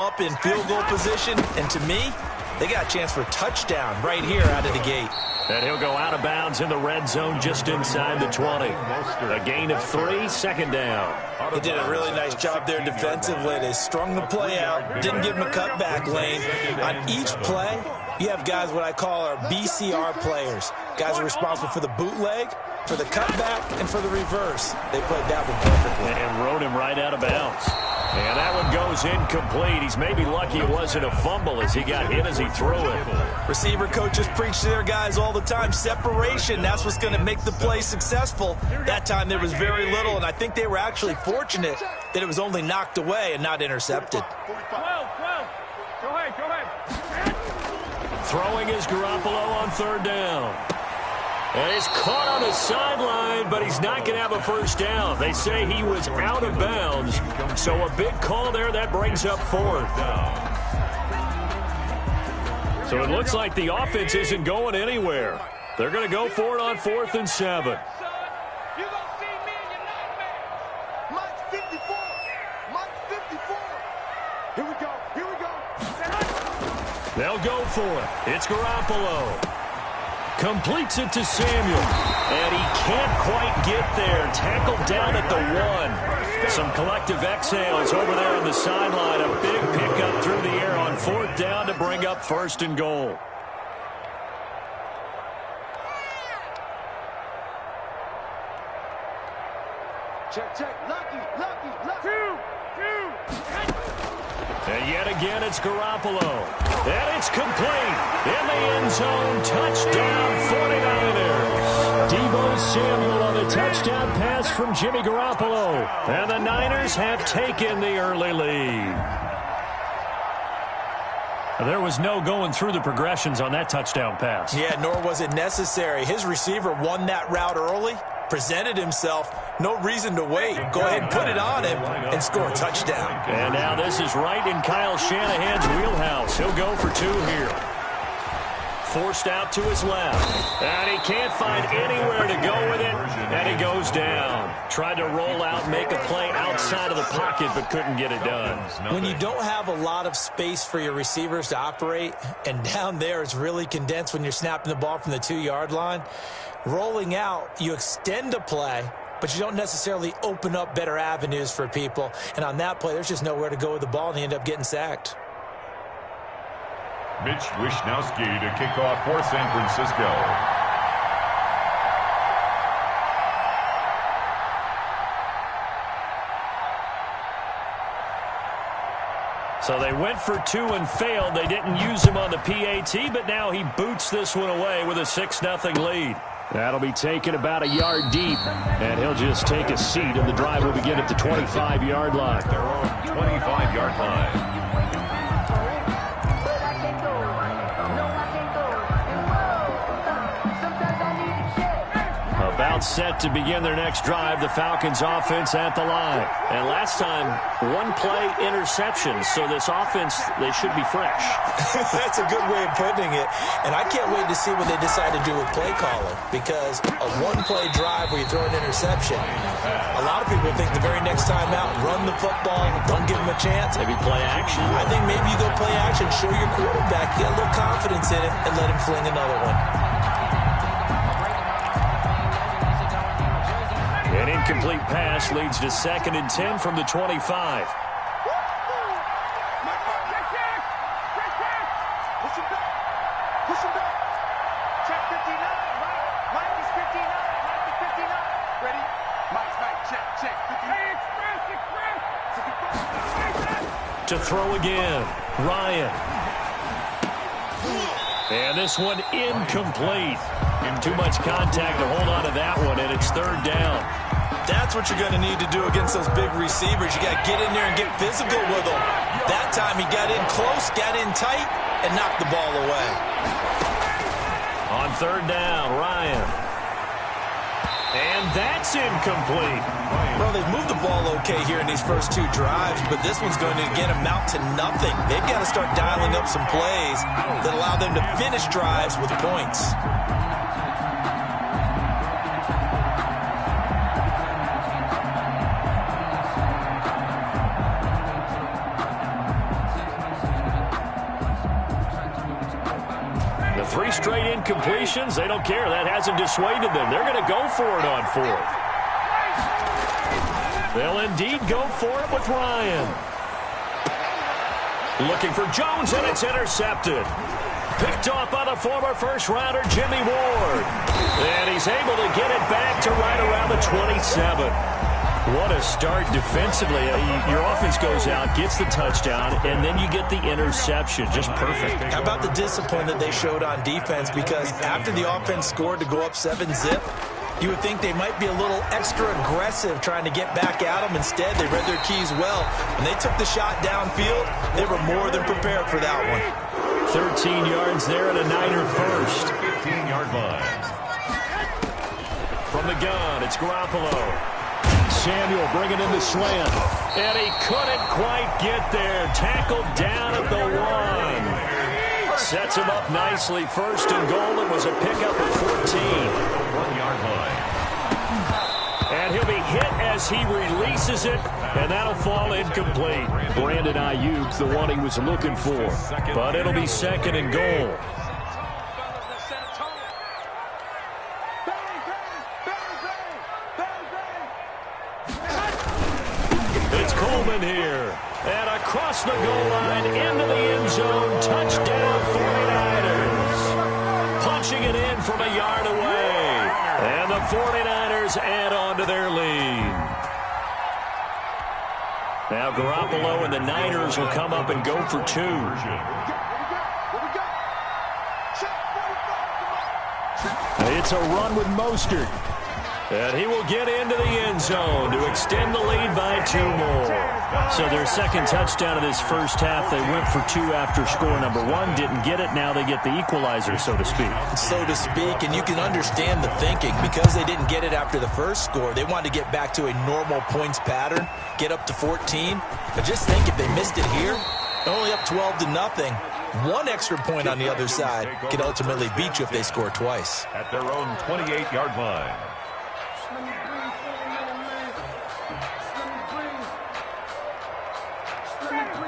up in field goal position, and to me, they got a chance for a touchdown right here out of the gate. And he'll go out of bounds in the red zone just inside the 20. A gain of 3, second down. They did a really nice job there defensively. They strung the play out, didn't give him a cutback lane. On each play, you have guys what I call our BCR players. Guys are responsible for the bootleg, for the cutback, and for the reverse. They played that one perfectly. And rode him right out of bounds. And that one goes incomplete. He's maybe lucky it wasn't a fumble as he got hit as he threw it. Receiver coaches preach to their guys all the time. Separation, that's what's going to make the play successful. That time there was very little, and I think they were actually fortunate that it was only knocked away and not intercepted. Go ahead. Throwing is Garoppolo on third down. And he's caught on the sideline, but he's not going to have a first down. They say he was out of bounds. So a big call there. That brings up fourth. So it looks like the offense isn't going anywhere. They're going to go for it on 4th and 7. Here we go. They'll go for it. It's Garoppolo. Completes it to Samuel. And he can't quite get there. Tackled down at the 1. Some collective exhales over there on the sideline. A big pickup through the air on 4th down to bring up 1st and goal. Check. Lucky. And yet again, it's Garoppolo. And it's complete. In the end zone, touchdown 49ers. Deebo Samuel on the touchdown pass from Jimmy Garoppolo. And the Niners have taken the early lead. There was no going through the progressions on that touchdown pass. Yeah, nor was it necessary. His receiver won that route early, presented himself. No reason to wait. Go ahead and put it on him and score a touchdown. And now this is right in Kyle Shanahan's wheelhouse. He'll go for 2 here. Forced out to his left. And he can't find anywhere to go with it. And he goes down. Tried to roll out, make a play outside of the pocket, but couldn't get it done. When you don't have a lot of space for your receivers to operate, and down there it's really condensed when you're snapping the ball from the 2-yard line, rolling out, you extend a play, but you don't necessarily open up better avenues for people. And on that play, there's just nowhere to go with the ball, and they end up getting sacked. Mitch Wishnowski to kick off for San Francisco. So they went for 2 and failed. They didn't use him on the PAT, but now he boots this one away with a 6-0 lead. That'll be taken about a yard deep, and he'll just take a seat, and the drive will begin at the 25-yard line. They're on 25-yard line. About set to begin their next drive, the Falcons offense at the line. And last time, 1-play interception, so this offense, they should be fresh. That's a good way of putting it. And I can't wait to see what they decide to do with play calling, because a 1-play drive where you throw an interception, a lot of people think the very next time out, run the football, don't give them a chance. Maybe play action. I think maybe you go play action, show your quarterback, get a little confidence in it, and let him fling another one. An incomplete pass leads to 2nd and 10 from the 25. Push him back. Check 59. Mike is 59. Ready? Mike, check. 59. To throw again, Ryan. And this one incomplete. Too much contact to hold on to that one, and it's 3rd down. That's what you're going to need to do against those big receivers. You got to get in there and get physical with them. That time he got in close, got in tight, and knocked the ball away. On 3rd down, Ryan. And that's incomplete. Well, they've moved the ball okay here in these first 2 drives, but this one's going to, again, amount to nothing. They've got to start dialing up some plays that allow them to finish drives with points. 3 straight incompletions, they don't care. That hasn't dissuaded them. They're going to go for it on 4th. They'll indeed go for it with Ryan. Looking for Jones, and it's intercepted. Picked off by the former first-rounder Jimmy Ward. And he's able to get it back to right around the 27. What a start defensively. Your offense goes out, gets the touchdown, and then you get the interception. Just perfect. How about the discipline that they showed on defense? Because after the offense scored to go up 7-zip, you would think they might be a little extra aggressive trying to get back at them. Instead, they read their keys well. When they took the shot downfield, they were more than prepared for that one. 13 yards there and a Niner first. 15-yard line. From the gun, it's Garoppolo. Samuel bringing in the slant. And he couldn't quite get there. Tackled down at the 1. Sets him up nicely. First and goal. It was a pickup at 14. 1-yard line. And he'll be hit as he releases it, and that'll fall incomplete. Brandon Ayuk, the one he was looking for. But it'll be second and goal. It's Coleman here. And across the goal line, into the end zone, touchdown 49ers. Punching it in from a yard away. And the 49ers add on to their lead. Now Garoppolo and the Niners will come up and go for 2. It's a run with Mostert. And he will get into the end zone to extend the lead by 2 more. So their second touchdown of this first half, they went for 2 after score number 1. Didn't get it. Now they get the equalizer, so to speak. So to speak, and you can understand the thinking. Because they didn't get it after the first score, they wanted to get back to a normal points pattern, get up to 14. But just think, if they missed it here, only up 12-0. 1 extra point on the other side could ultimately beat you if they score twice. At their own 28-yard line.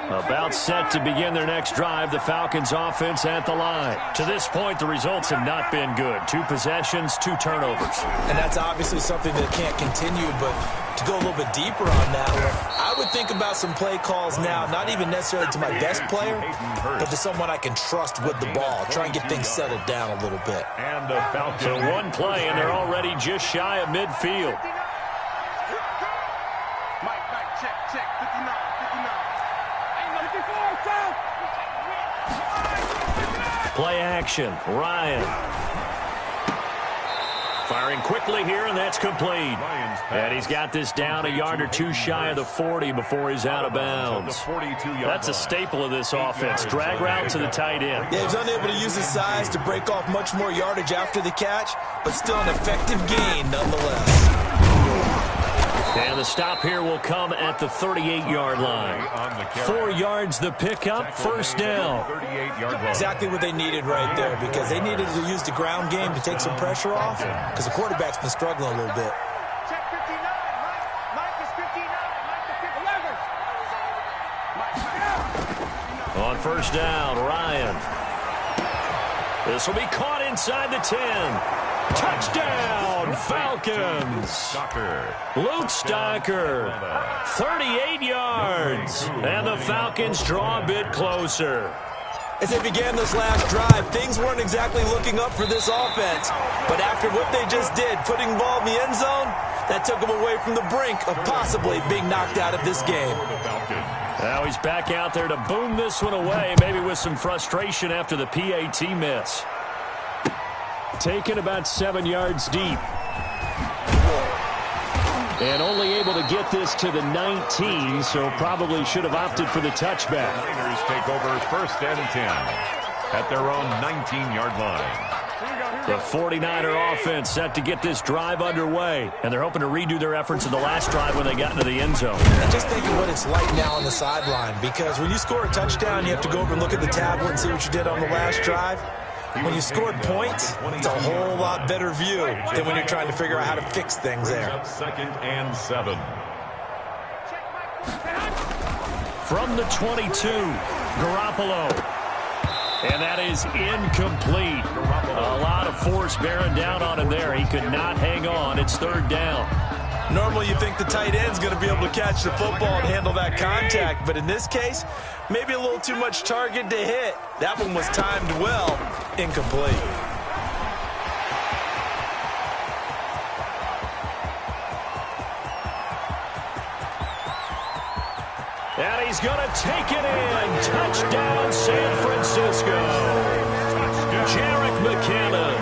About set to begin their next drive, the Falcons offense at the line. To this point, the results have not been good. 2 possessions, 2 turnovers. And that's obviously something that can't continue, but to go a little bit deeper on that one, I would think about some play calls now, not even necessarily to my best player, but to someone I can trust with the ball. Try and get things settled down a little bit. And the Falcons. So 1 play, and they're already just shy of midfield. Mike, check, 59. Play action. Ryan. Firing quickly here, and that's complete. And he's got this down a yard or 2 shy of the 40 before he's out of bounds. That's a staple of this offense. Drag route to the tight end. Yeah, he's unable to use his size to break off much more yardage after the catch, but still an effective gain nonetheless. And the stop here will come at the 38-yard line. 4 yards the pickup, first down. Exactly what they needed right there, because they needed to use the ground game to take some pressure off, because the quarterback's been struggling a little bit. Check 59. Mike is 59. On first down, Ryan. This will be caught inside the 10. Touchdown, Falcons. Luke Stocker, 38 yards. And the Falcons draw a bit closer. As they began this last drive, things weren't exactly looking up for this offense. But after what they just did, putting the ball in the end zone, that took them away from the brink of possibly being knocked out of this game. Now he's back out there to boom this one away, maybe with some frustration after the PAT miss. Taken about 7 yards deep. And only able to get this to the 19, so probably should have opted for the touchback. Niners take over first and 10 at their own 19-yard line. The 49er offense set to get this drive underway, and they're hoping to redo their efforts in the last drive when they got into the end zone. And just think of what it's like now on the sideline, because when you score a touchdown, you have to go over and look at the tablet and see what you did on the last drive. When you scored points, it's a whole lot better view than when you're trying to figure out how to fix things there. Second and 7. From the 22, Garoppolo. And that is incomplete. A lot of force bearing down on him there. He could not hang on. It's third down. Normally you think the tight end's going to be able to catch the football and handle that contact, but in this case, maybe a little too much target to hit. That one was timed well, incomplete. And he's going to take it in. Touchdown, San Francisco. Jerick McKinnon,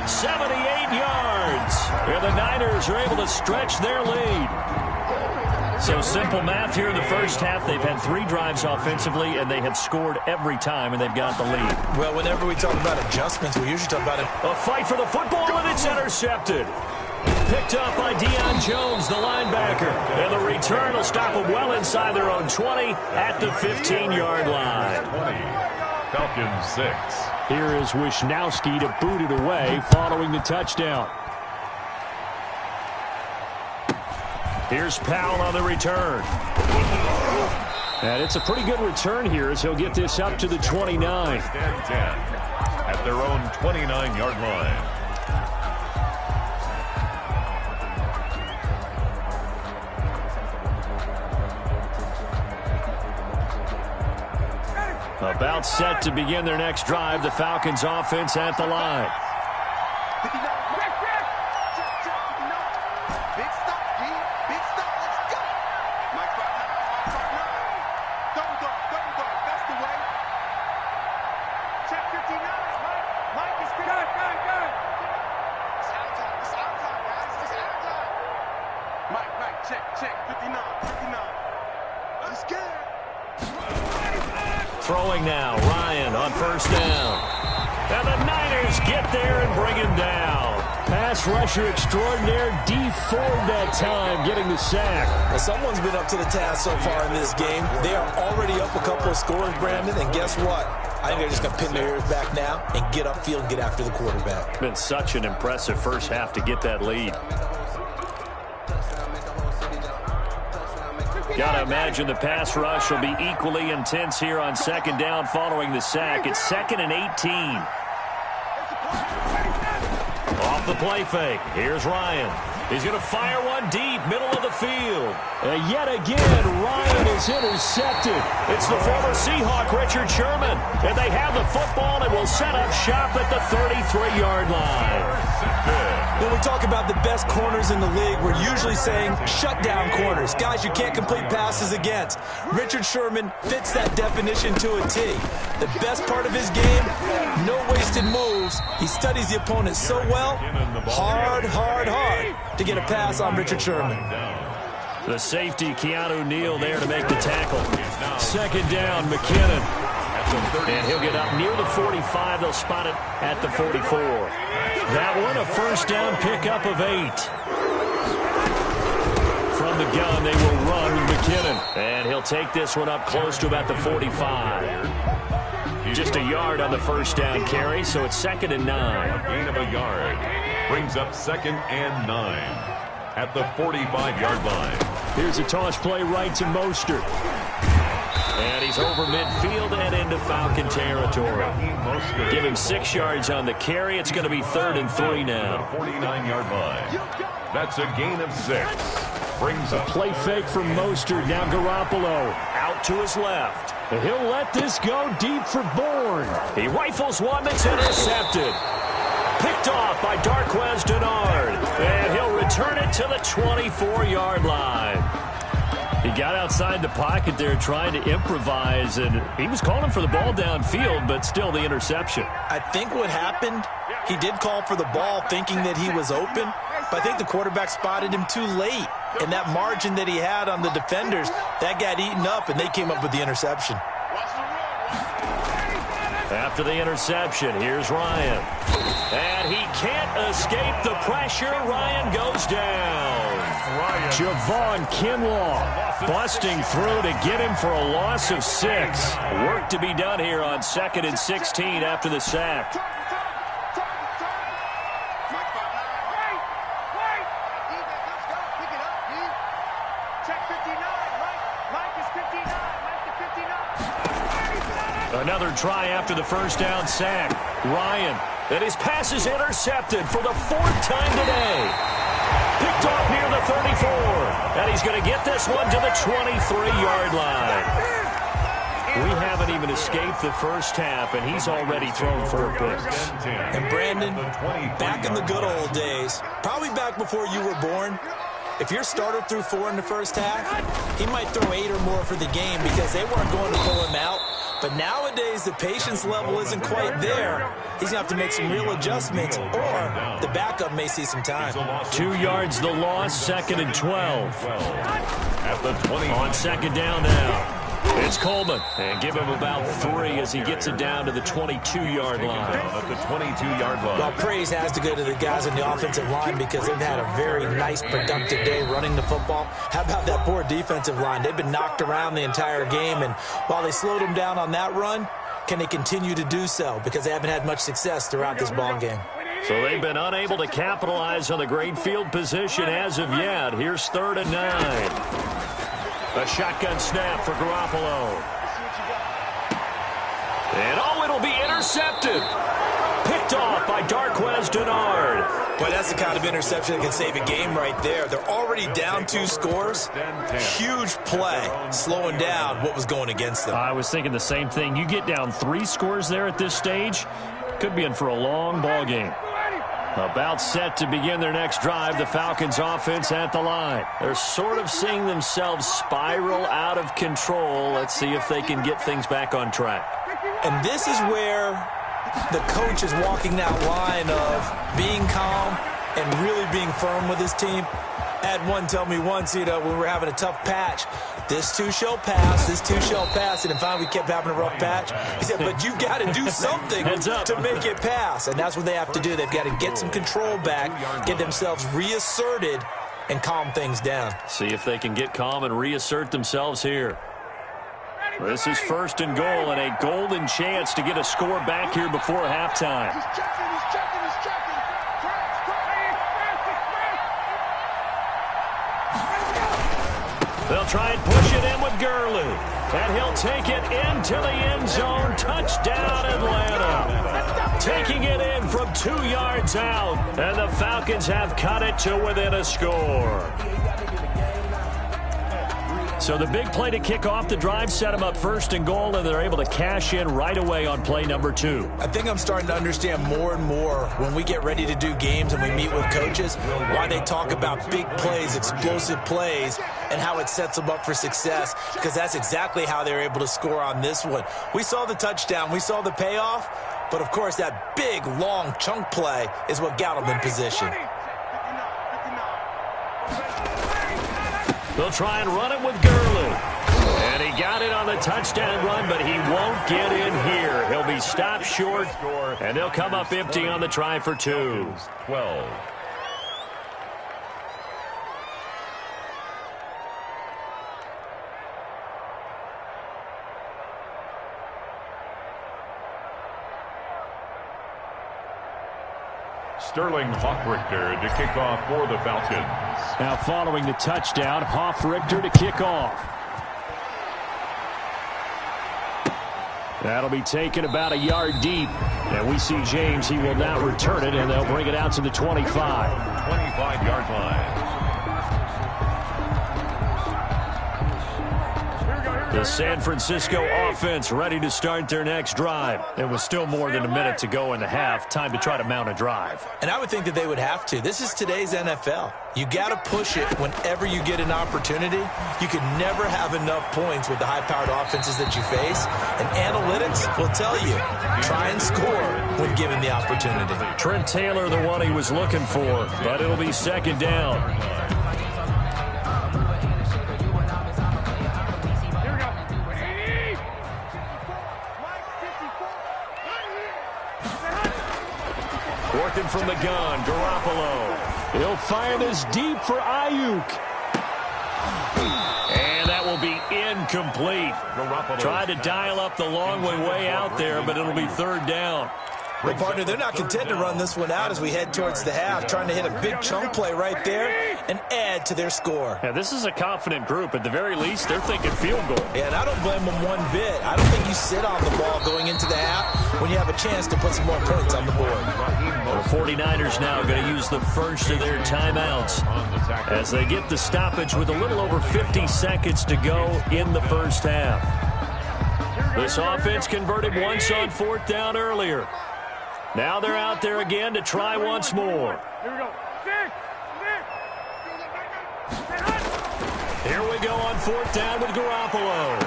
78 yards. And the Niners are able to stretch their lead. So simple math here in the first half. They've had 3 drives offensively, and they have scored every time, and they've got the lead. Well, whenever we talk about adjustments, we usually talk about it. A fight for the football, and it's intercepted. Picked up by Deion Jones, the linebacker. And the return will stop them well inside their own 20 at the 15-yard line. 20, Falcons 6. Here is Wisnowski to boot it away following the touchdown. Here's Powell on the return. And it's a pretty good return here as he'll get this up to the 29. First and 10 at their own 29-yard line. About set to begin their next drive. The Falcons offense at the line. Throwing now, Ryan on first down. And the Niners get there and bring him down. Pass rusher extraordinaire, D Ford that time, getting the sack. Well, someone's been up to the task so far in this game. They are already up a couple of scores, Brandon, and guess what? I think they're just going to pin their ears back now and get upfield and get after the quarterback. Been such an impressive first half to get that lead. Got to imagine the pass rush will be equally intense here on second down following the sack. It's 2nd and 18. Off the play fake. Here's Ryan. He's going to fire one deep, middle of the field. Yet again, Ryan is intercepted. It's the former Seahawk, Richard Sherman. And they have the football and will set up shop at the 33-yard line. When we talk about the best corners in the league, we're usually saying shutdown corners. Guys you can't complete passes against. Richard Sherman fits that definition to a T. The best part of his game, no wasted moves. He studies the opponent so well, hard to get a pass on Richard Sherman. The safety, Keanu Neal, there to make the tackle. Second down, McKinnon. And he'll get up near the 45. They'll spot it at the 44. That one, a first down pickup of 8. From the gun, they will run with McKinnon. And he'll take this one up close to about the 45. Just a yard on the first down carry, so it's 2nd and 9. Gain of a yard brings up 2nd and 9 at the 45-yard line. Here's a toss play right to Mostert. And he's over midfield and into Falcon territory. Give him 6 yards on the carry. It's going to be 3rd and 3 now. 49-yard line. That's a gain of 6. Brings A up play fake from Mostert. Now Garoppolo out to his left. He'll let this go deep for Bourne. He rifles one that's intercepted. Picked off by Darquez Denard. And he'll return it to the 24-yard line. He got outside the pocket there trying to improvise, and he was calling for the ball downfield, but still the interception. I think what happened, he did call for the ball thinking that he was open, but I think the quarterback spotted him too late. And that margin that he had on the defenders, that got eaten up, and they came up with the interception. After the interception, here's Ryan. And he can't escape the pressure. Ryan goes down. Javon Kinlaw busting through to get him for a loss of 6. Work to be done here on 2nd and 16 after the sack. Another try after the first down sack. Ryan, and his pass is intercepted for the 4th time today. Picked off near the 34. And he's going to get this one to the 23-yard line. We haven't even escaped the first half, and he's already thrown 4 picks. And Brandon, back in the good old days, probably back before you were born, if your starter threw 4 in the first half, he might throw 8 or more for the game because they weren't going to pull him out. But nowadays, the patience level isn't quite there. He's going to have to make some real adjustments, or the backup may see some time. 2 yards the loss, 2nd and 12. At the 20. On 2nd down now. It's Coleman, and give him about 3 as he gets it down to the 22-yard line. At the 22-yard line. Well, praise has to go to the guys on the offensive line because they've had a very nice, productive day running the football. How about that poor defensive line? They've been knocked around the entire game, and while they slowed them down on that run, can they continue to do so? Because they haven't had much success throughout this ball game. So they've been unable to capitalize on the great field position as of yet. Here's 3rd and 9. A shotgun snap for Garoppolo. And it'll be intercepted. Picked off by Darquez Denard. Boy, that's the kind of interception that can save a game right there. They're already down 2 scores. Huge play, slowing down what was going against them. I was thinking the same thing. You get down 3 scores there at this stage, could be in for a long ball game. About set to begin their next drive, the Falcons offense at the line. They're sort of seeing themselves spiral out of control. Let's see if they can get things back on track. And this is where the coach is walking that line of being calm and really being firm with his team. I had one tell me once, when we were having a tough patch, this too shall pass, this too shall pass. And finally we kept having a rough patch. He said, but you got to do something to make it pass. And that's what they have to do. They've got to get some control back, get themselves reasserted, and calm things down. See if they can get calm and reassert themselves here. This is 1st and goal, and a golden chance to get a score back here before halftime. He's checking. They'll try and push it in with Gurley. And he'll take it into the end zone. Touchdown, Atlanta. Taking it in from 2 yards out. And the Falcons have cut it to within a score. So the big play to kick off the drive set them up 1st and goal, and they're able to cash in right away on play number 2. I think I'm starting to understand more and more when we get ready to do games and we meet with coaches why they talk about big plays, explosive plays, and how it sets them up for success, because that's exactly how they're able to score on this one. We saw the touchdown. We saw the payoff. But, of course, that big, long chunk play is what got them in position. They'll try and run it with Gurley. And he got it on the touchdown run, but he won't get in here. He'll be stopped short, and they'll come up empty on the try for 2. 12. Sterling Hoffrichter to kick off for the Falcons. Now following the touchdown, Hoffrichter to kick off. That'll be taken about a yard deep. And we see James, he will now return it, and they'll bring it out to the 25. 25-yard line. The San Francisco offense ready to start their next drive. There was still more than a minute to go in the half. Time to try to mount a drive. And I would think that they would have to. This is today's NFL. You got to push it whenever you get an opportunity. You can never have enough points with the high-powered offenses that you face. And analytics will tell you, try and score when given the opportunity. Trent Taylor, the one he was looking for, but it'll be 2nd down. Working from the gun, Garoppolo. He'll fire this deep for Ayuk. And that will be incomplete. Tried to dial up the long way out there, but it'll be 3rd down. Well, partner, they're not content to run this one out as we head towards the half, trying to hit a big chunk play right there and add to their score. Yeah, this is a confident group. At the very least, they're thinking field goal. Yeah, and I don't blame them one bit. I don't think you sit on the ball going into the half when you have a chance to put some more points on the board. The 49ers now going to use the first of their timeouts as they get the stoppage with a little over 50 seconds to go in the first half. This offense converted once on fourth down earlier. Now they're out there again to try once more. Here we go. Here we go on fourth down with Garoppolo.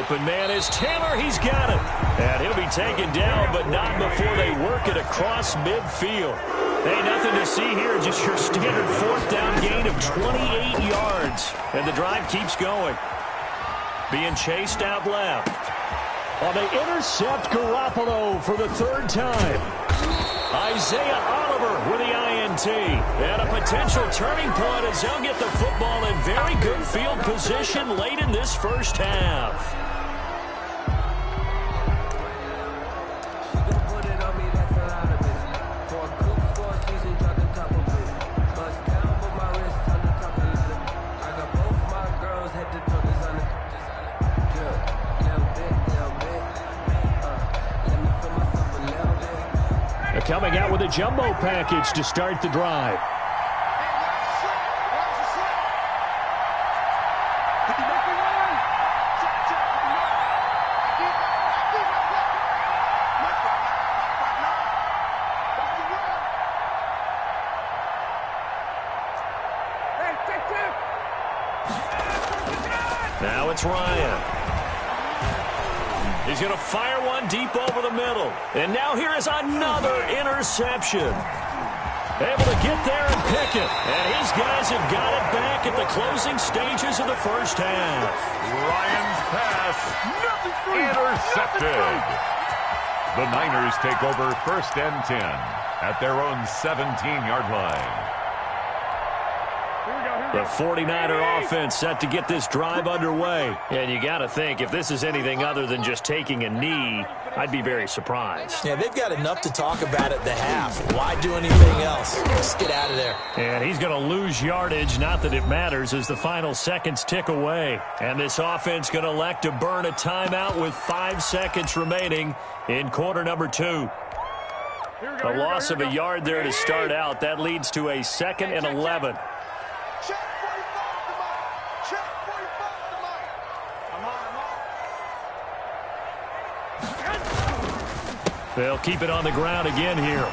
Open man is Taylor. He's got it. And he'll be taken down, but not before they work it across midfield. Hey, nothing to see here. Just your standard fourth down gain of 28 yards. And the drive keeps going. Being chased out left. Well, they intercept Garoppolo for the third time. Isaiah Oliver with the INT. And a potential turning point as they'll get the football in very good field position late in this first half. Coming out with a jumbo package to start the drive. Now it's Ryan. He's going to fire one deep over the middle. And now here is another interception. Able to get there and pick it. And his guys have got it back at the closing stages of the first half. Ryan's pass intercepted. The Niners take over first and 10 at their own 17-yard line. The 49er offense set to get this drive underway. And you got to think, if this is anything other than just taking a knee, I'd be very surprised. Yeah, they've got enough to talk about at the half. Why do anything else? Just get out of there. And he's going to lose yardage, not that it matters, as the final seconds tick away. And this offense going to elect to burn a timeout with 5 seconds remaining in quarter number 2. A loss of a yard there to start out. That leads to a 2nd and 11. They'll keep it on the ground again here.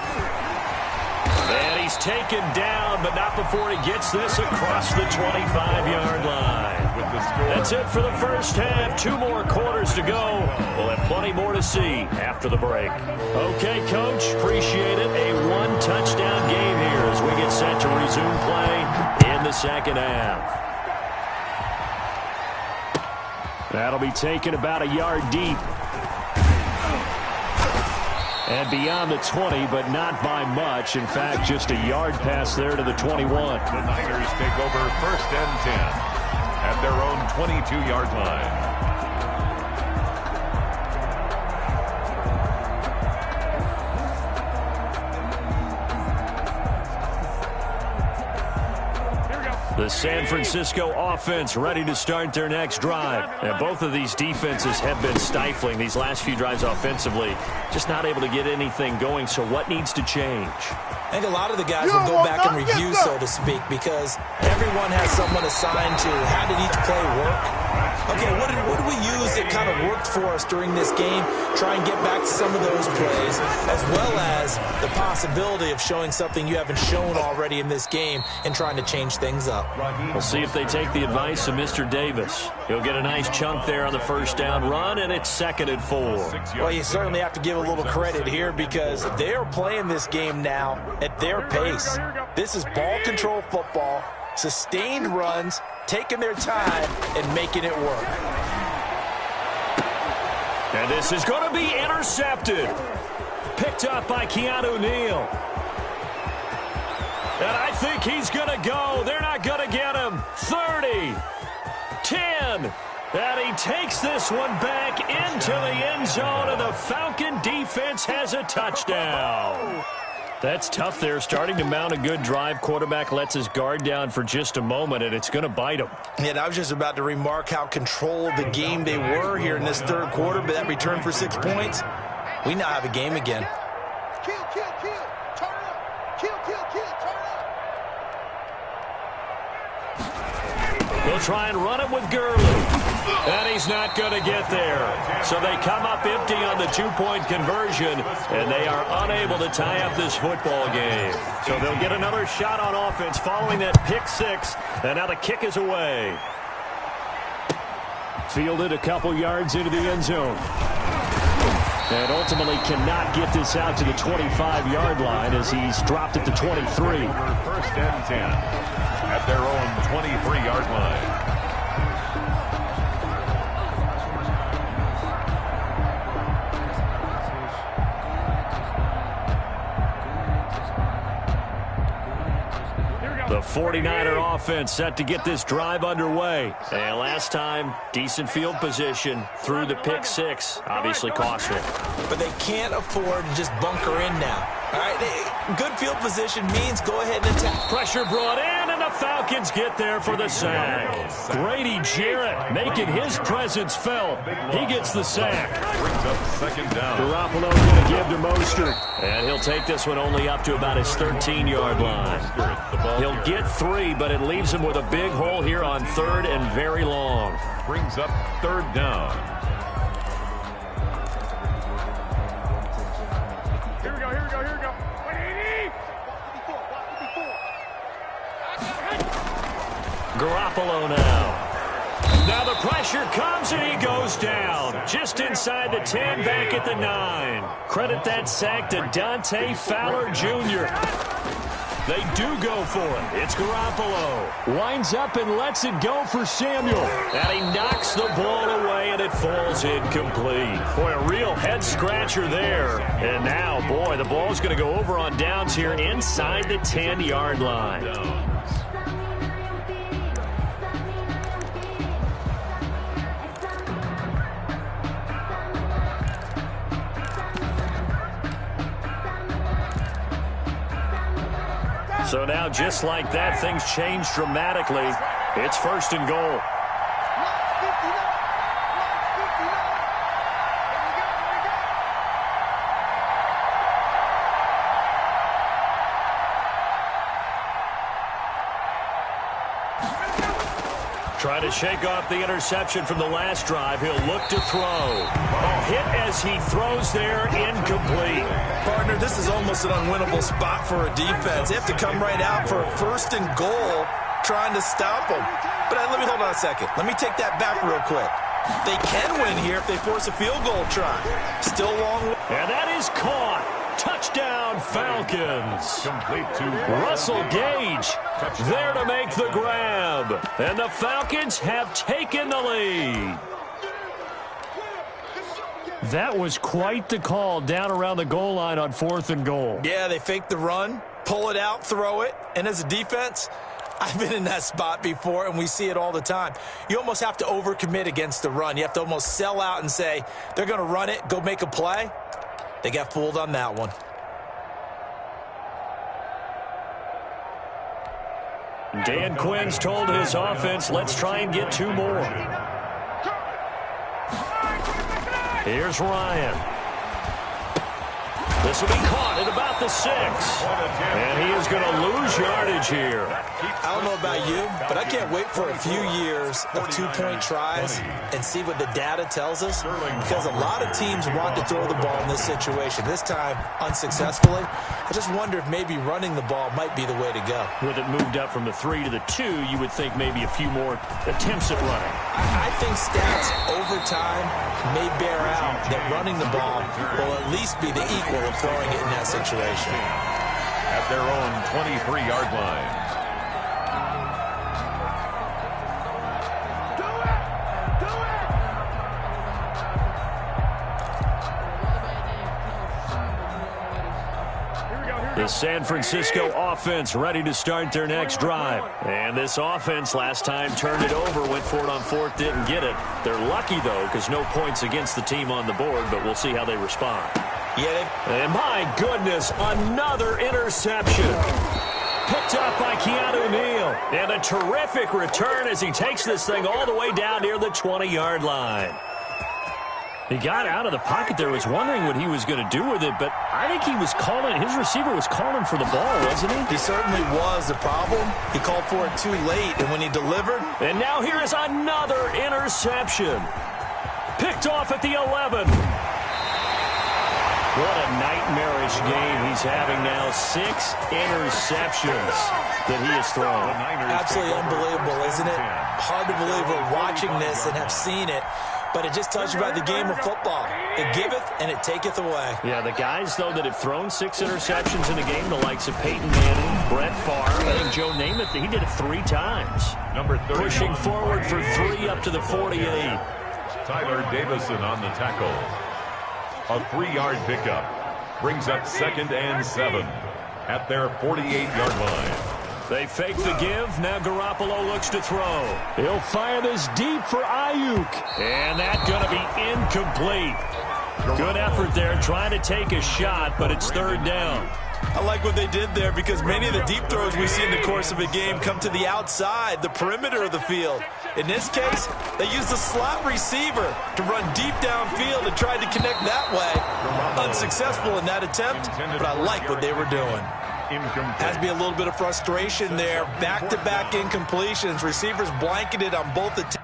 And he's taken down, but not before he gets this across the 25-yard line. That's it for the first half. 2 more quarters to go. We'll have plenty more to see after the break. Okay, Coach, appreciate it. A 1-touchdown game here as we get set to resume play in the second half. That'll be taken about a yard deep. And beyond the 20, but not by much. In fact, just a yard pass there to the 21. The Niners take over first and 10 at their own 22-yard line. The San Francisco offense ready to start their next drive. And both of these defenses have been stifling these last few drives offensively. Just not able to get anything going. So what needs to change? I think a lot of the guys will go back and review, so to speak, because everyone has someone assigned to how did each play work. Okay, what did we use that kind of worked for us during this game? Try and get back to some of those plays, as well as the possibility of showing something you haven't shown already in this game and trying to change things up. We'll see if they take the advice of Mr. Davis. He'll get a nice chunk there on the first down run, and it's 2nd and 4. Well, you certainly have to give a little credit here because they're playing this game now at their pace. This is ball control football, sustained runs, taking their time and making it work. And this is going to be intercepted. Picked up by Keanu Neal. And I think he's going to go. They're not going to get him. 30, 10. And he takes this one back into the end zone, and the Falcon defense has a touchdown. That's tough there, starting to mount a good drive. Quarterback lets his guard down for just a moment, and it's going to bite him. Yeah, I was just about to remark how controlled the game they were here in this third quarter, but that return for 6 points, we now have a game again. Kill, kill, kill. Turn up. Kill, kill, kill. Turn up. They'll try and run it with Gurley. And he's not going to get there. So they come up empty on the two-point conversion, and they are unable to tie up this football game. So they'll get another shot on offense following that pick six, and now the kick is away. Fielded a couple yards into the end zone. And ultimately cannot get this out to the 25-yard line as he's dropped it to 23. First and 10 at their own 23-yard line. The 49er offense set to get this drive underway. And last time, decent field position through the pick six. Obviously costly. But they can't afford to just bunker in now. All right, good field position means go ahead and attack. Pressure brought in, and the Falcons get there for the sack. Grady Jarrett making his presence felt. He gets the sack. Brings up second down. Garoppolo going to give to Mostert. And he'll take this one only up to about his 13-yard line. He'll get 3, but it leaves him with a big hole here on third and very long. Brings up third down. Here we go, here we go, here we go. Garoppolo now. Now the pressure comes and he goes down. Just inside the 10, back at the 9. Credit that sack to Dante Fowler Jr. They do go for it. It's Garoppolo. Winds up and lets it go for Samuel. And he knocks the ball away and it falls incomplete. Boy, a real head scratcher there. And now, boy, the ball's going to go over on downs here inside the 10-yard line. So now, just like that, things change dramatically. It's first and goal. Trying to shake off the interception from the last drive. He'll look to throw. A hit as he throws there, incomplete. Partner, this is almost an unwinnable spot for a defense. They have to come right out for a first and goal trying to stop them. But let me hold on a second. Let me take that back real quick. They can win here if they force a field goal try. Still a long way. And that is caught. Touchdown, Falcons. Complete to Russell Gage there to make the grab. And the Falcons have taken the lead. That was quite the call down around the goal line on 4th and goal. Yeah, they fake the run, pull it out, throw it. And as a defense, I've been in that spot before, and we see it all the time. You almost have to overcommit against the run. You have to almost sell out and say, they're going to run it, go make a play. They got fooled on that one. Dan Quinn's told his offense, let's try and get 2 more. Here's Ryan. This will be caught at about the 6. And he is going to lose yardage here. I don't know about you, but I can't wait for a few years of 2-point tries and see what the data tells us, because a lot of teams want to throw the ball in this situation. This time, unsuccessfully. I just wonder if maybe running the ball might be the way to go. With it moved up from the 3 to the 2, you would think maybe a few more attempts at running. I think stats over time may bear out that running the ball will at least be the equal of throwing it in that situation. At their own 23-yard line. Here we go, here The San Francisco offense ready to start their next drive. And this offense last time turned it over, went for it on fourth, didn't get it. They're lucky, though, because no points against the team on the board, but we'll see how they respond. And my goodness, another interception. Picked up by Keanu Neal. And a terrific return as he takes this thing all the way down near the 20-yard line. He got out of the pocket there, was wondering what he was going to do with it, but I think he was calling, his receiver was calling for the ball, wasn't he? He certainly was. The problem, he called for it too late, and when he delivered... And now here is another interception. Picked off at the 11. What a nightmarish game he's having now. 6 interceptions that he has thrown. Absolutely unbelievable, isn't it? Hard to believe we're watching this and have seen it. But it just tells you about the game of football. It giveth and it taketh away. Yeah, the guys, though, that have thrown 6 interceptions in a game, the likes of Peyton Manning, Brett Favre, I think Joe Namath, he did it 3 times. Number 30. Pushing forward for 3 up to the 48. Tyler Davison on the tackle. A 3-yard pickup. Brings up 2nd and 7 at their 48-yard line. They fake the give. Now Garoppolo looks to throw. He'll fire this deep for Ayuk. And that's going to be incomplete. Good effort there trying to take a shot, but it's 3rd down. I like what they did there because many of the deep throws we see in the course of a game come to the outside, the perimeter of the field. In this case, they used the slot receiver to run deep downfield and tried to connect that way. Unsuccessful in that attempt, but I like what they were doing. Has to be a little bit of frustration there. Back-to-back incompletions. Receivers blanketed on both the attempts.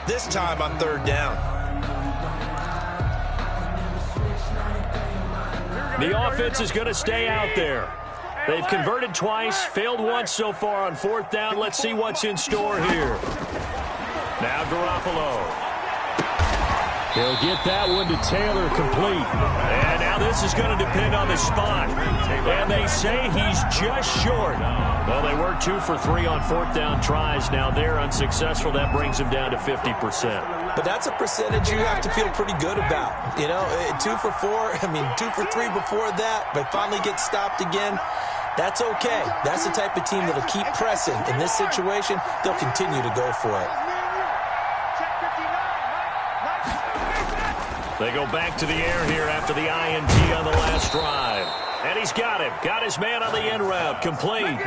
This time on 3rd down. The offense is going to stay out there. They've converted twice, failed once so far on 4th down. Let's see what's in store here. Now Garoppolo. He'll get that one to Taylor complete. And now this is going to depend on the spot. And they say he's just short. Well, they were 2 for 3 on 4th down tries. Now they're unsuccessful. That brings them down to 50%. But that's a percentage you have to feel pretty good about. You know, 2 for 4, 2 for 3 before that, but finally get stopped again. That's okay. That's the type of team that'll keep pressing. In this situation, they'll continue to go for it. They go back to the air here after the INT on the last drive. And he's got him. Got his man on the end route. Complete.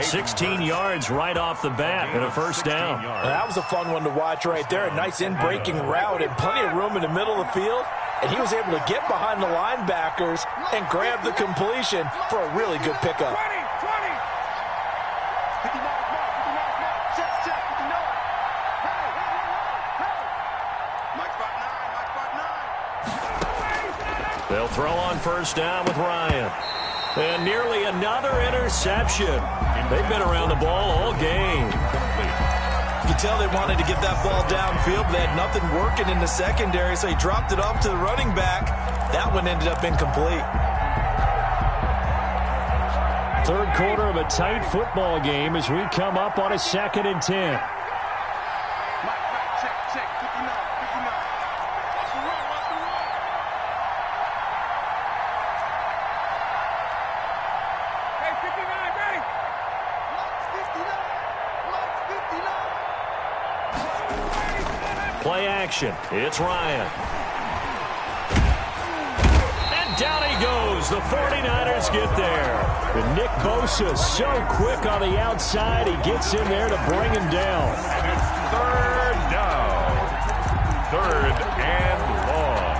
16 yards right off the bat and a 1st down. That was a fun one to watch right there. A nice in-breaking route and plenty of room in the middle of the field. And he was able to get behind the linebackers and grab the completion for a really good pickup. They'll throw on 1st down with Ryan. And nearly another interception. They've been around the ball all game. You can tell they wanted to get that ball downfield, but they had nothing working in the secondary, so he dropped it off to the running back. That one ended up incomplete. 3rd quarter of a tight football game as we come up on a 2nd and 10. Play action. It's Ryan. And down he goes. The 49ers get there. And Nick Bosa so quick on the outside. He gets in there to bring him down. And it's 3rd down. 3rd and long.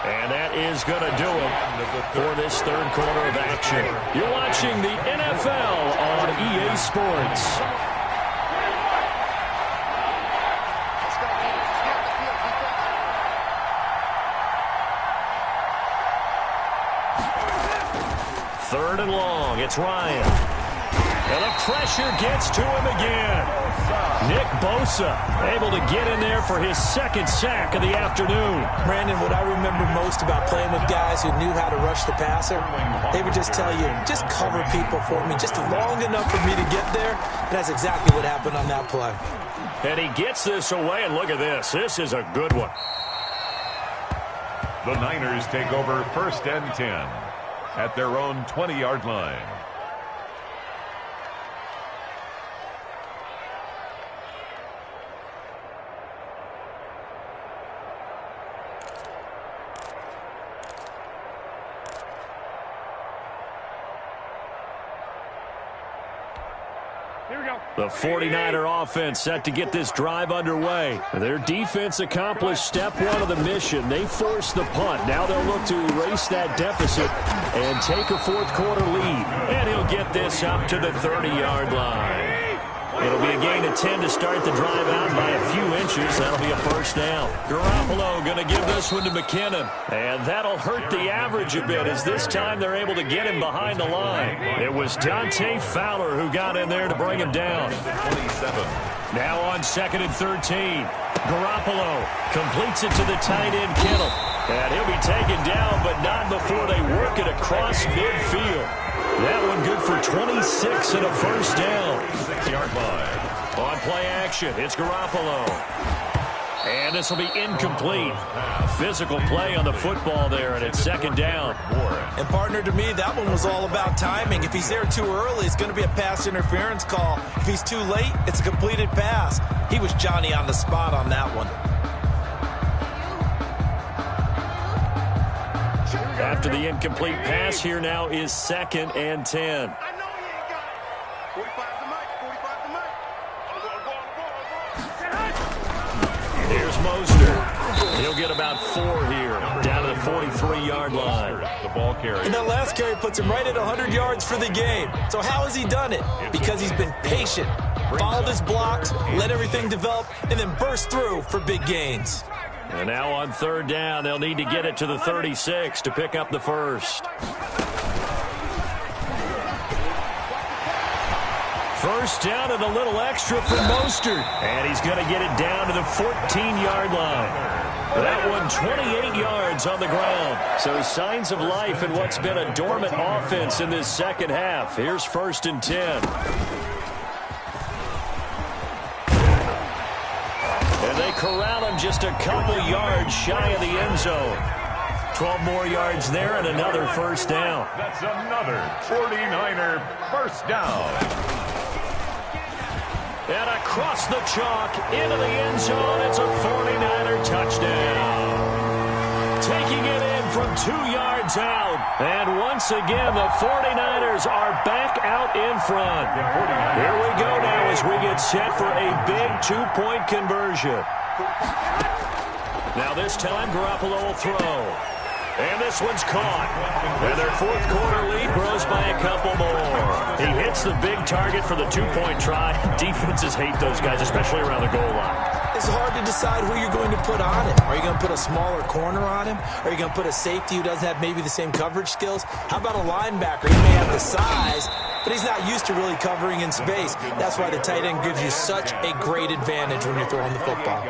And that is going to do it for this 3rd quarter of action. You're watching the NFL on EA Sports. Third and long. It's Ryan. And the pressure gets to him again. Nick Bosa able to get in there for his second sack of the afternoon. Brandon, what I remember most about playing with guys who knew how to rush the passer, they would just tell you, just cover people for me, just long enough for me to get there. And that's exactly what happened on that play. And he gets this away, and look at this. This is a good one. The Niners take over 1st and 10 at their own 20-yard line. The 49er offense set to get this drive underway. Their defense accomplished step one of the mission. They forced the punt. Now they'll look to erase that deficit and take a fourth-quarter lead. And he'll get this up to the 30-yard line. It'll be a gain of 10 to start the drive out by a few inches. That'll be a first down. Garoppolo going to give this one to McKinnon. And that'll hurt the average a bit as this time they're able to get him behind the line. It was Dante Fowler who got in there to bring him down. 27. Now on 2nd and 13. Garoppolo completes it to the tight end Kittle. And he'll be taken down, but not before they work it across midfield. That one good for 26 and a first down. 6-yard line. On play action, it's Garoppolo. And this will be incomplete. Physical play on the football there, and it's 2nd down. And partner, to me, that one was all about timing. If he's there too early, it's going to be a pass interference call. If he's too late, it's a completed pass. He was Johnny on the spot on that one. After the incomplete pass, here now is 2nd and 10. Here's Mostert. He'll get about 4 here, down to the 43-yard line. The ball carrier. And that last carry puts him right at 100 yards for the game. So how has he done it? Because he's been patient, followed his blocks, let everything develop, and then burst through for big gains. And now on 3rd down, they'll need to get it to the 36 to pick up the first. First down and a little extra for Mostert. And he's going to get it down to the 14-yard line. That one 28 yards on the ground. So signs of life in what's been a dormant offense in this second half. Here's 1st and 10. And they corral him just a couple yards shy of the end zone. 12 more yards there and another first down. That's another 49er first down. And across the chalk into the end zone, it's a 49er touchdown. Taking it in from 2 yards out. And once again, the 49ers are back out in front. Here we go now as we get set for a big 2-point conversion. Now this time, Garoppolo will throw. And this one's caught. And their fourth-quarter lead grows by a couple more. He hits the big target for the 2-point try. Defenses hate those guys, especially around the goal line. It's hard to decide who you're going to put on him. Are you going to put a smaller corner on him? Are you going to put a safety who doesn't have maybe the same coverage skills? How about a linebacker? He may have the size, but he's not used to really covering in space. That's why the tight end gives you such a great advantage when you're throwing the football.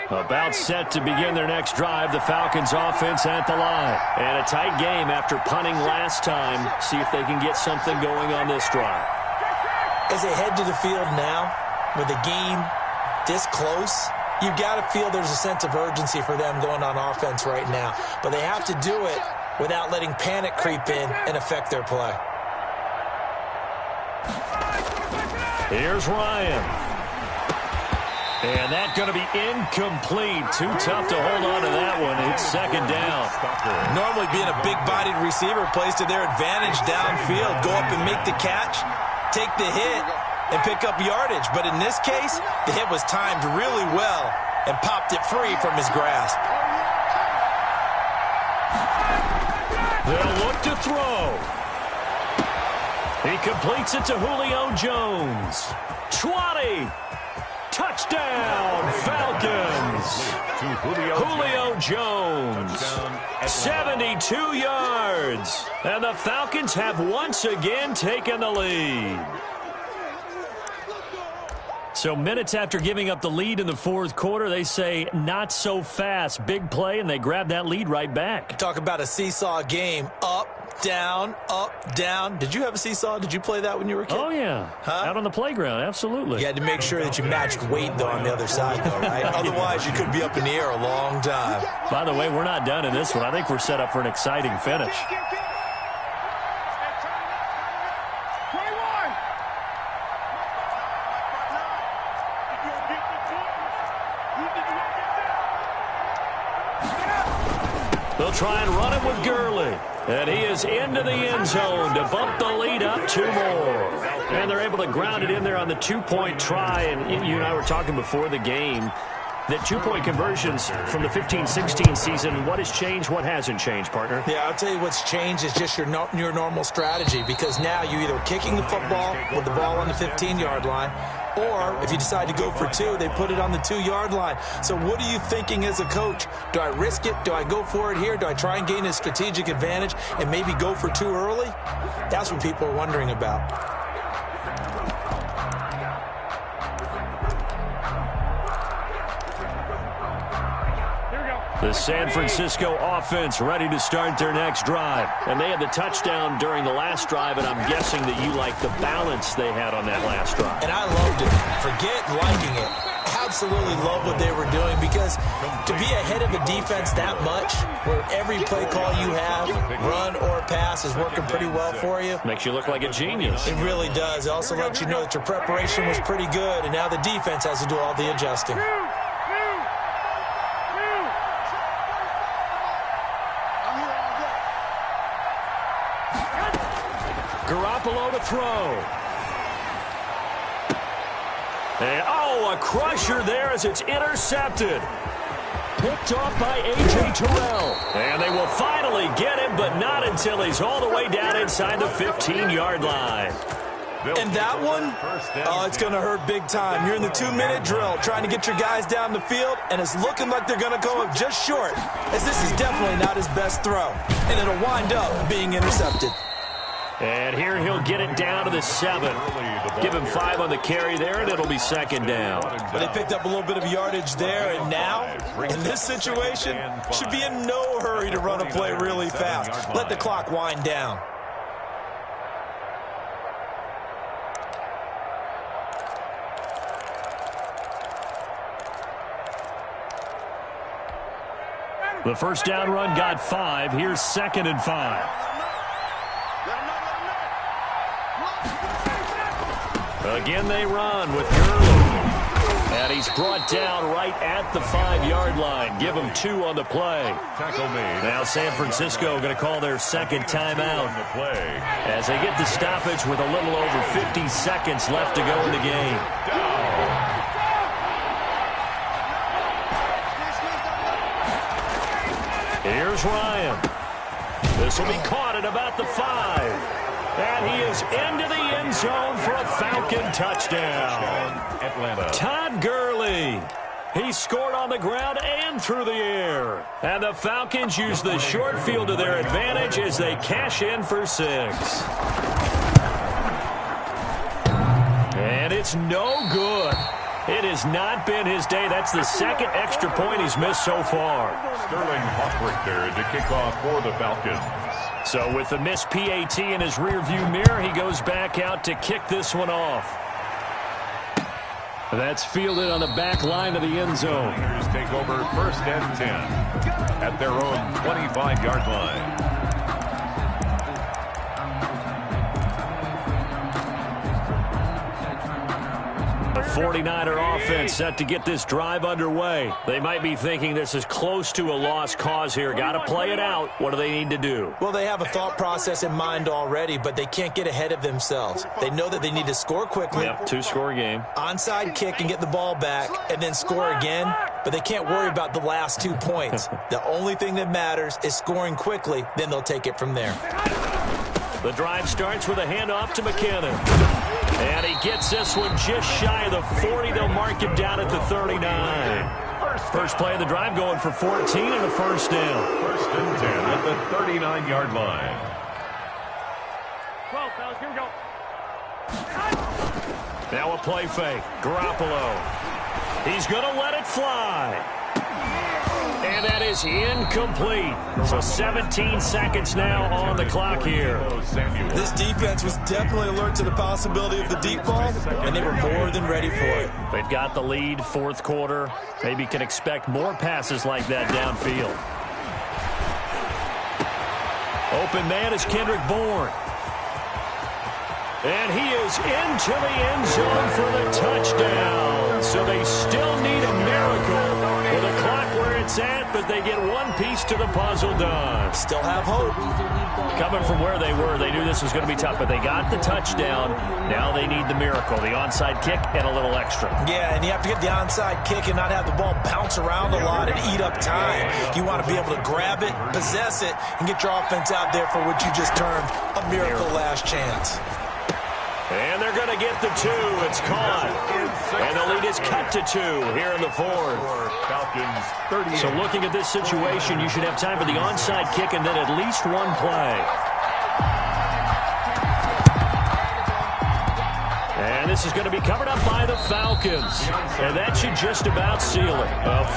About set to begin their next drive, the Falcons offense at the line. And a tight game after punting last time. See if they can get something going on this drive. As they head to the field now, with the game this close, you've got to feel there's a sense of urgency for them going on offense right now. But they have to do it without letting panic creep in and affect their play. Here's Ryan. And that's going to be incomplete. Too tough to hold on to that one. It's 2nd down. Normally being a big-bodied receiver plays to their advantage downfield. Go up and make the catch, take the hit, and pick up yardage. But in this case, the hit was timed really well and popped it free from his grasp. They'll look to throw. He completes it to Julio Jones. 20. Touchdown, Falcons. Julio Jones, 72 yards. And the Falcons have once again taken the lead. So minutes after giving up the lead in the fourth quarter, they say not so fast. Big play, and they grab that lead right back. Talk about a seesaw game. Up, down, up, down. Did you have a seesaw? Did you play that when you were a kid? Oh, yeah. Huh? Out on the playground, absolutely. You had to make sure that you matched weight, though, on the other side, though, right? Otherwise, you could be up in the air a long time. By the way, we're not done in this one. I think we're set up for an exciting finish. They'll try and run it with Gurley. And he is into the end zone to bump the lead up 2 more. And they're able to ground it in there on the 2-point try. And you and I were talking before the game that 2-point conversions from the 15-16 season, what has changed, what hasn't changed, partner? Yeah, I'll tell you what's changed is just your normal strategy, because now you're either kicking the football with the ball on the 15-yard line, or if you decide to go for 2, they put it on the 2-yard line. So what are you thinking as a coach? Do I risk it? Do I go for it here? Do I try and gain a strategic advantage and maybe go for 2 early? That's what people are wondering about. The San Francisco offense ready to start their next drive. And they had the touchdown during the last drive, and I'm guessing that you like the balance they had on that last drive. And I loved it. Forget liking it. Absolutely love what they were doing, because to be ahead of a defense that much, where every play call you have, run or pass, is working pretty well for you. Makes you look like a genius. It really does. It also lets you know that your preparation was pretty good, and now the defense has to do all the adjusting. Garoppolo to throw. And, a crusher there as it's intercepted. Picked off by A.J. Terrell. And they will finally get him, but not until he's all the way down inside the 15-yard line. And that one, it's going to hurt big time. You're in the 2-minute drill trying to get your guys down the field, and it's looking like they're going to go up just short, as this is definitely not his best throw. And it'll wind up being intercepted. And here he'll get it down to the 7. Give him 5 on the carry there, and it'll be second down. But they picked up a little bit of yardage there, and now, in this situation, should be in no hurry to run a play really fast. Let the clock wind down. The first down run got 5. Here's 2nd and 5. Again, they run with Gurley. And he's brought down right at the 5-yard line. Give him 2 on the play. Tackle made. Now San Francisco going to call their second timeout as they get the stoppage with a little over 50 seconds left to go in the game. Here's Ryan. This will be caught at about the 5. And he is into the end zone for a Falcon touchdown. Atlanta. Todd Gurley. He scored on the ground and through the air. And the Falcons use the short field to their advantage as they cash in for 6. And it's no good. It has not been his day. That's the 2nd extra point he's missed so far. Sterling Hoffrichter there to kick off for the Falcons. So with the missed PAT in his rearview mirror, he goes back out to kick this one off. That's fielded on the back line of the end zone. Niners take over 1st and 10 at their own 25-yard line. The 49er offense set to get this drive underway. They might be thinking this is close to a lost cause here. Got to play it out. What do they need to do? Well, they have a thought process in mind already, but they can't get ahead of themselves. They know that they need to score quickly. Yep, 2-score game. Onside kick and get the ball back, and then score again. But they can't worry about the last 2 points. The only thing that matters is scoring quickly. Then they'll take it from there. The drive starts with a handoff to McKinnon. And he gets this one just shy of the 40. They'll mark him down at the 39. First play of the drive going for 14 and a first down. First and 10 at the 39-yard line. 12, fellas, here we go. Now a play fake. Garoppolo. He's going to let it fly. And that is incomplete. So 17 seconds now on the clock here. This defense was definitely alert to the possibility of the deep ball, and they were more than ready for it. They've got the lead, fourth quarter. Maybe can expect more passes like that downfield. Open man is Kendrick Bourne. And he is into the end zone for the touchdown. So they still need a miracle with the clock where it's at, but they get one piece to the puzzle done. Still have hope. Coming from where they were, they knew this was going to be tough, but they got the touchdown. Now they need the miracle, the onside kick and a little extra. Yeah, and you have to get the onside kick and not have the ball bounce around a lot and eat up time. You want to be able to grab it, possess it, and get your offense out there for what you just termed a miracle last chance. And they're going to get the two. It's caught. And the lead is cut to 2 here in the fourth. Falcons 38. So looking at this situation, you should have time for the onside kick and then at least one play. And this is going to be covered up by the Falcons. And that should just about seal it.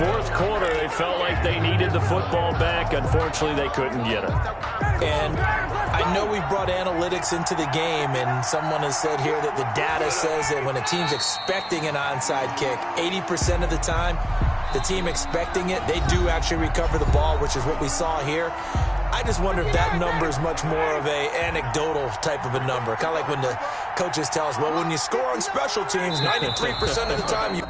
Fourth quarter, they felt like they needed the football back. Unfortunately, they couldn't get it. And I know we brought analytics into the game, and someone has said here that the data says that when a team's expecting an onside kick, 80% of the time, the team expecting it, they do actually recover the ball, which is what we saw here. I just wonder if that number is much more of a anecdotal type of a number. Kind of like when the coaches tell us, well, when you score on special teams, 93% of the time you...